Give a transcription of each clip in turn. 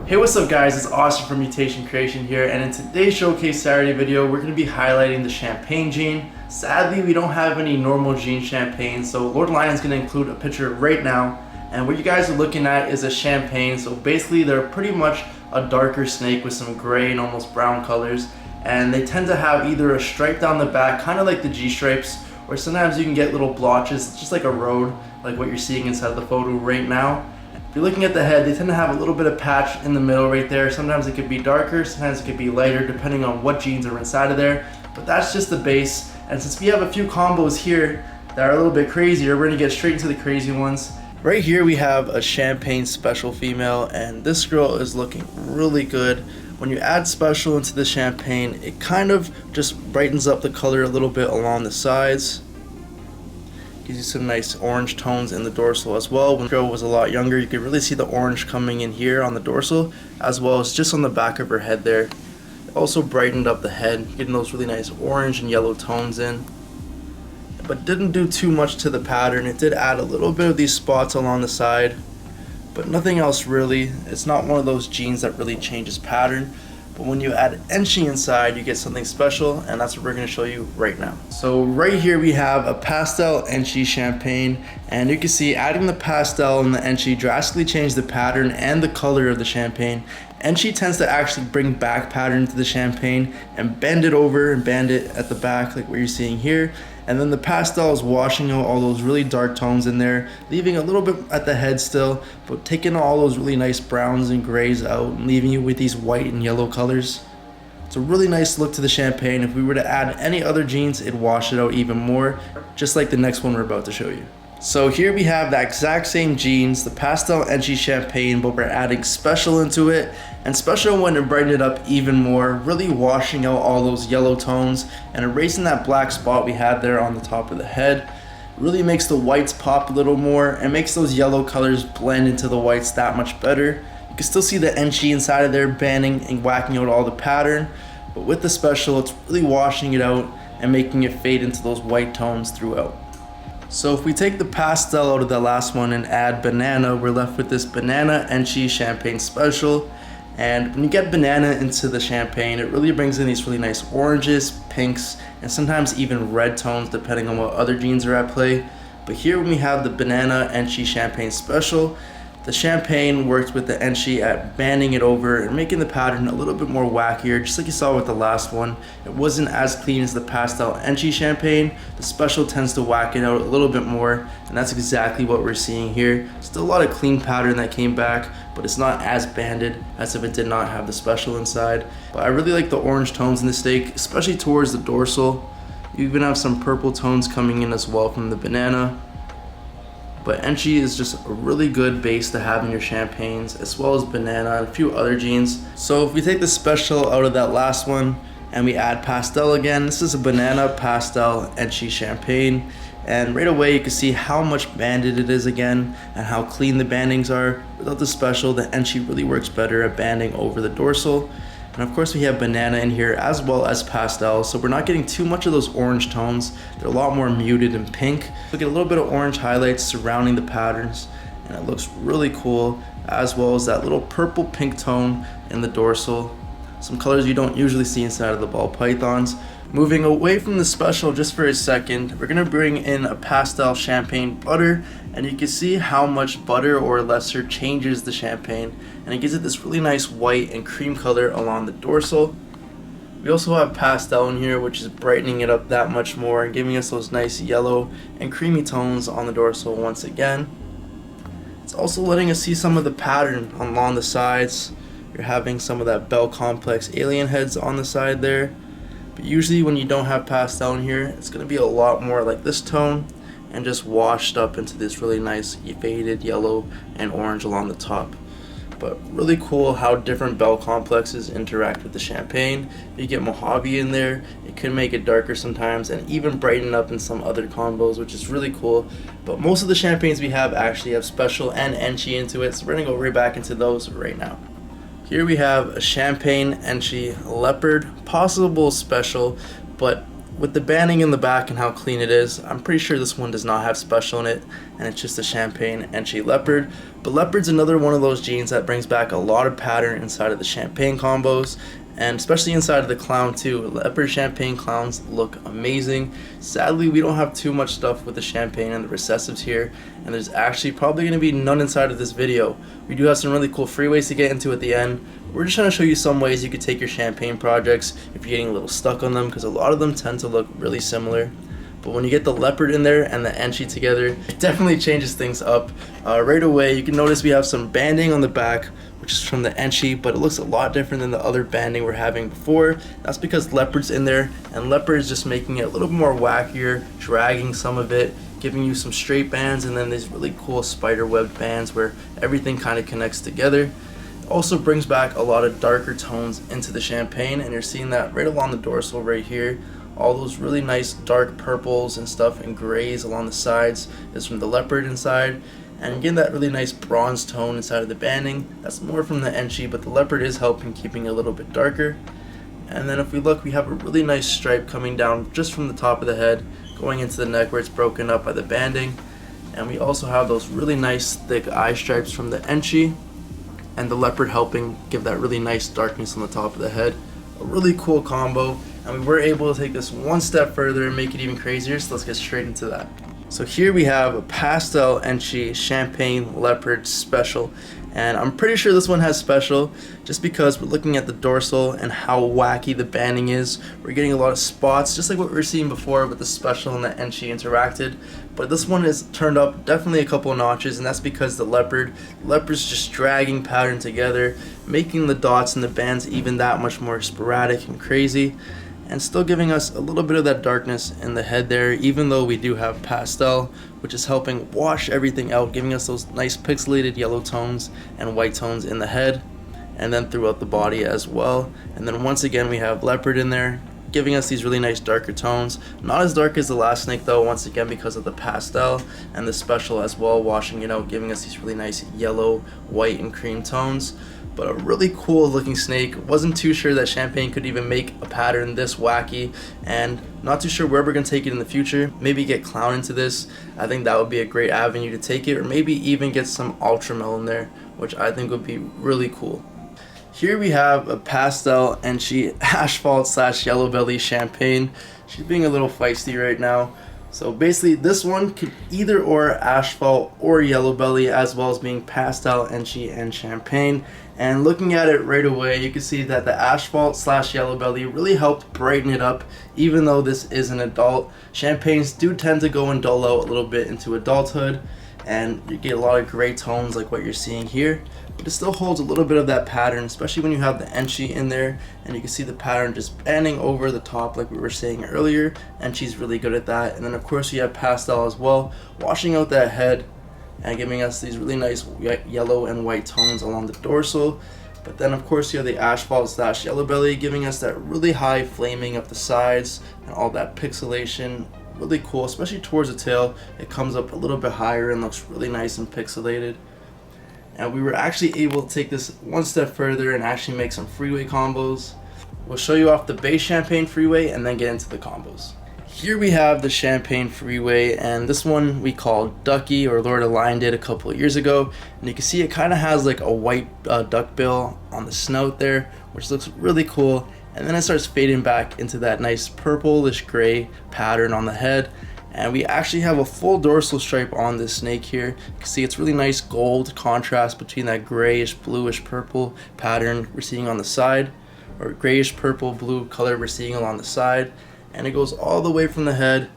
Hey, what's up guys, it's Austin from Mutation Creation here, and in today's Showcase Saturday video we're going to be highlighting the champagne jean. Sadly, we don't have any normal jean champagne, so Lord Lion's going to include a picture right now, and what you guys are looking at is a champagne. So basically they're pretty much a darker snake with some gray and almost brown colors, and they tend to have either a stripe down the back, kind of like the G stripes, or sometimes you can get little blotches, just like a road, like what you're seeing inside the photo right now. If you're looking at the head, they tend to have a little bit of patch in the middle right there. Sometimes it could be darker, sometimes it could be lighter, depending on what genes are inside of there. But that's just the base. And since we have a few combos here that are a little bit crazier, we're gonna get straight into the crazy ones. Right here we have a champagne special female, and this girl is looking really good. When you add special into the champagne, it kind of just brightens up the color a little bit along the sides. Gives you some nice orange tones in the dorsal as well. When the girl was a lot younger, you could really see the orange coming in here on the dorsal, as well as just on the back of her head there. It also brightened up the head, getting those really nice orange and yellow tones in. But didn't do too much to the pattern. It did add a little bit of these spots along the side, but nothing else really. It's not one of those jeans that really changes pattern. But when you add Enchi inside, you get something special, and that's what we're going to show you right now. So right here we have a Pastel Enchi champagne, and you can see adding the Pastel and the Enchi drastically changed the pattern and the color of the champagne. Enchi tends to actually bring back pattern to the champagne and bend it over and band it at the back like what you're seeing here. And then the Pastel is washing out all those really dark tones in there, leaving a little bit at the head still, but taking all those really nice browns and grays out and leaving you with these white and yellow colors. It's a really nice look to the champagne. If we were to add any other jeans, it'd wash it out even more, just like the next one we're about to show you. So here we have the exact same jeans, the Pastel Enchi champagne, but we're adding special into it, and special went and brightened it up even more, really washing out all those yellow tones and erasing that black spot we had there on the top of the head. Really makes the whites pop a little more and makes those yellow colors blend into the whites that much better. You can still see the Enchi inside of there banding and whacking out all the pattern, but with the special it's really washing it out and making it fade into those white tones throughout. So if we take the Pastel out of the last one and add banana, we're left with this banana Enchi champagne special. And when you get banana into the champagne, it really brings in these really nice oranges, pinks, and sometimes even red tones depending on what other jeans are at play. But here when we have the banana Enchi champagne special, the champagne works with the Enchi at banding it over and making the pattern a little bit more wackier, just like you saw with the last one. It wasn't as clean as the Pastel Enchi champagne. The special tends to whack it out a little bit more, and that's exactly what we're seeing here. Still a lot of clean pattern that came back, but it's not as banded as if it did not have the special inside. But I really like the orange tones in the steak, especially towards the dorsal. You even have some purple tones coming in as well from the banana. But Enchi is just a really good base to have in your champagnes, as well as banana and a few other jeans. So if we take the special out of that last one and we add Pastel again, this is a banana Pastel Enchi champagne. And right away you can see how much banded it is again and how clean the bandings are. Without the special, the Enchi really works better at banding over the dorsal. And of course we have banana in here as well as Pastel, so we're not getting too much of those orange tones. They're a lot more muted and pink. We get a little bit of orange highlights surrounding the patterns, and it looks really cool, as well as that little purple pink tone in the dorsal. Some colors you don't usually see inside of the ball pythons. Moving away from the special just for a second, we're going to bring in a Pastel champagne butter, and you can see how much butter or lesser changes the champagne, and it gives it this really nice white and cream color along the dorsal. We also have Pastel in here, which is brightening it up that much more and giving us those nice yellow and creamy tones on the dorsal once again. It's also letting us see some of the pattern along the sides. You're having some of that bell complex alien heads on the side there. But usually when you don't have Pastel in here, it's going to be a lot more like this tone and just washed up into this really nice faded yellow and orange along the top. But really cool how different bell complexes interact with the champagne. You get Mojave in there, it can make it darker sometimes and even brighten up in some other combos, which is really cool. But most of the champagnes we have actually have special and Enchi into it, so we're going to go right back into those right now. Here we have a champagne Enchi Leopard, possible special, but with the banding in the back and how clean it is, I'm pretty sure this one does not have special in it, and it's just a Champagne Enchi Leopard. But Leopard's another one of those jeans that brings back a lot of pattern inside of the Champagne combos, and especially inside of the clown too. Leopard Champagne clowns look amazing. Sadly, we don't have too much stuff with the Champagne and the recessives here, and there's actually probably going to be none inside of this video. We do have some really cool freeways to get into at the end. We're just trying to show you some ways you could take your Champagne projects if you're getting a little stuck on them, because a lot of them tend to look really similar. But when you get the Leopard in there and the Enchi together, it definitely changes things up. Right away, you can notice we have some banding on the back, which is from the Enchi, but it looks a lot different than the other banding we're having before. That's because Leopard's in there, and Leopard is just making it a little bit more wackier, dragging some of it, giving you some straight bands, and then these really cool spider webbed bands where everything kind of connects together. Also brings back a lot of darker tones into the Champagne, and you're seeing that right along the dorsal right here. All those really nice dark purples and stuff and grays along the sides is from the Leopard inside, and again that really nice bronze tone inside of the banding, that's more from the Enchi, but the Leopard is helping keeping it a little bit darker. And then if we look, we have a really nice stripe coming down just from the top of the head going into the neck where it's broken up by the banding, and we also have those really nice thick eye stripes from the Enchi, and the Leopard helping give that really nice darkness on the top of the head. A really cool combo, and we were able to take this one step further and make it even crazier, so let's get straight into that. So here we have a Pastel Enchi Champagne Leopard Special, and I'm pretty sure this one has special just because we're looking at the dorsal and how wacky the banding is. We're getting a lot of spots just like what we were seeing before with the special and the Enchi interacted, but this one is turned up definitely a couple of notches, and that's because the Leopard's just dragging pattern together, making the dots and the bands even that much more sporadic and crazy, and still giving us a little bit of that darkness in the head there, even though we do have Pastel, which is helping wash everything out, giving us those nice pixelated yellow tones and white tones in the head, and then throughout the body as well. And then once again we have Leopard in there, giving us these really nice darker tones. Not as dark as the last snake though, once again because of the Pastel and the special as well, washing it out, giving us these really nice yellow, white, and cream tones. But a really cool looking snake. Wasn't too sure that Champagne could even make a pattern this wacky, and not too sure where we're gonna take it in the future. Maybe get clown into this. I think that would be a great avenue to take it, or maybe even get some Ultramel in there, which I think would be really cool. Here we have a Pastel Enchi Asphalt / Yellowbelly Champagne. She's being a little feisty right now. So basically this one could either or Asphalt or Yellowbelly, as well as being Pastel, Enchi, and Champagne. And looking at it right away, you can see that the Asphalt / Yellowbelly really helped brighten it up, even though this is an adult. Champagnes do tend to go and dull out a little bit into adulthood, and you get a lot of gray tones like what you're seeing here, but it still holds a little bit of that pattern, especially when you have the Enchi in there, and you can see the pattern just banding over the top like we were saying earlier. Enchi's really good at that. And then of course you have Pastel as well, washing out that head and giving us these really nice yellow and white tones along the dorsal. But then of course you have the Asphalt / Yellowbelly, giving us that really high flaming up the sides and all that pixelation. Really cool, especially towards the tail. It comes up a little bit higher and looks really nice and pixelated. And we were actually able to take this one step further and actually make some Freeway combos. We'll show you off the base Champagne Freeway and then get into the combos. Here we have the Champagne Freeway, and this one we call Ducky, or Lord of Lion did a couple of years ago. And you can see it kind of has like a white duckbill on the snout there, which looks really cool. And then it starts fading back into that nice purplish gray pattern on the head. And we actually have a full dorsal stripe on this snake here. You can see it's really nice gold contrast between that grayish bluish purple pattern we're seeing on the side, or grayish purple blue color we're seeing along the side. And it goes all the way from the head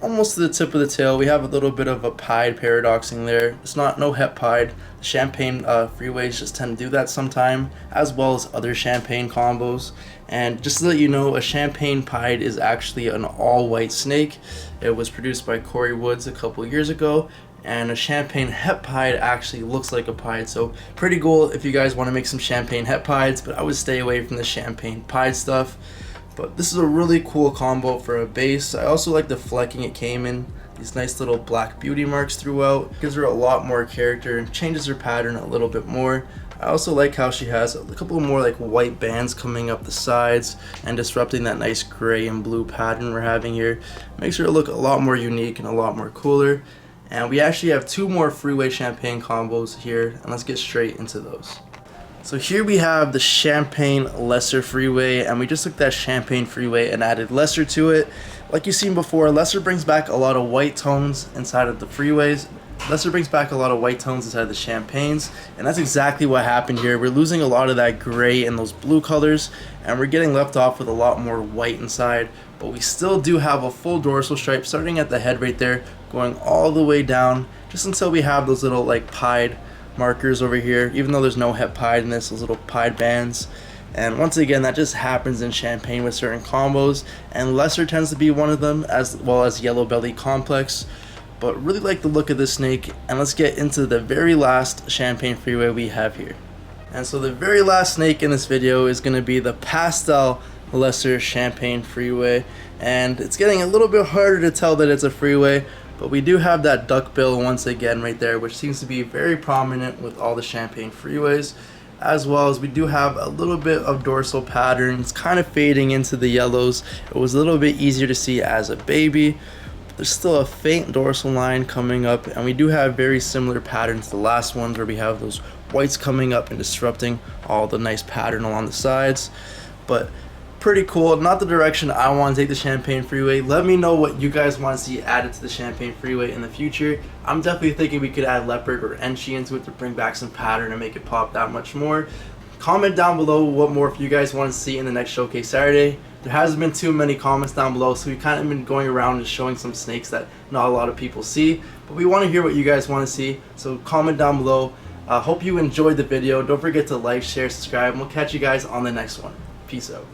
almost to the tip of the tail. We have a little bit of a pied paradoxing there. It's no het pied. The Champagne Freeways just tend to do that sometime, as well as other Champagne combos. And just to let you know, a Champagne pied is actually an all-white snake. It was produced by Corey Woods a couple years ago, and a Champagne het pied actually looks like a pied. So pretty cool if you guys want to make some Champagne het pieds, but I would stay away from the Champagne pied stuff. But this is a really cool combo for a base. I also like the flecking it came in. These nice little black beauty marks throughout. Gives her a lot more character and changes her pattern a little bit more. I also like how she has a couple more like white bands coming up the sides and disrupting that nice gray and blue pattern we're having here. Makes her look a lot more unique and a lot more cooler. And we actually have 2 more Freeway Champagne combos here, and let's get straight into those. So here we have the Champagne Lesser Freeway, and we just took that Champagne Freeway and added Lesser to it. Like you've seen before, Lesser brings back a lot of white tones inside of the Freeways. Lesser brings back a lot of white tones inside the Champagnes, and that's exactly what happened here. We're losing a lot of that gray and those blue colors, and we're getting left off with a lot more white inside, but we still do have a full dorsal stripe starting at the head right there, going all the way down, just until we have those little like pied markers over here, even though there's no het pied in this, those little pied bands. And once again, that just happens in Champagne with certain combos, and Lesser tends to be one of them, as well as Yellowbelly Complex. But really like the look of this snake, and let's get into the very last Champagne Freeway we have here. And so the very last snake in this video is going to be the Pastel Lesser Champagne Freeway, and it's getting a little bit harder to tell that it's a freeway, but we do have that duckbill once again right there, which seems to be very prominent with all the Champagne Freeways, as well as we do have a little bit of dorsal pattern. It's kind of fading into the yellows. It was a little bit easier to see as a baby. There's still a faint dorsal line coming up, and we do have very similar patterns to the last ones where we have those whites coming up and disrupting all the nice pattern along the sides. But pretty cool. Not the direction I want to take the Champagne Freeway. Let me know what you guys want to see added to the Champagne Freeway in the future. I'm definitely thinking we could add Leopard or Enchi into it to bring back some pattern and make it pop that much more. Comment down below what more if you guys want to see in the next Showcase Saturday. There hasn't been too many comments down below, so we've kind of been going around and showing some snakes that not a lot of people see. But we want to hear what you guys want to see, so comment down below. Hope you enjoyed the video. Don't forget to like, share, subscribe, and we'll catch you guys on the next one. Peace out.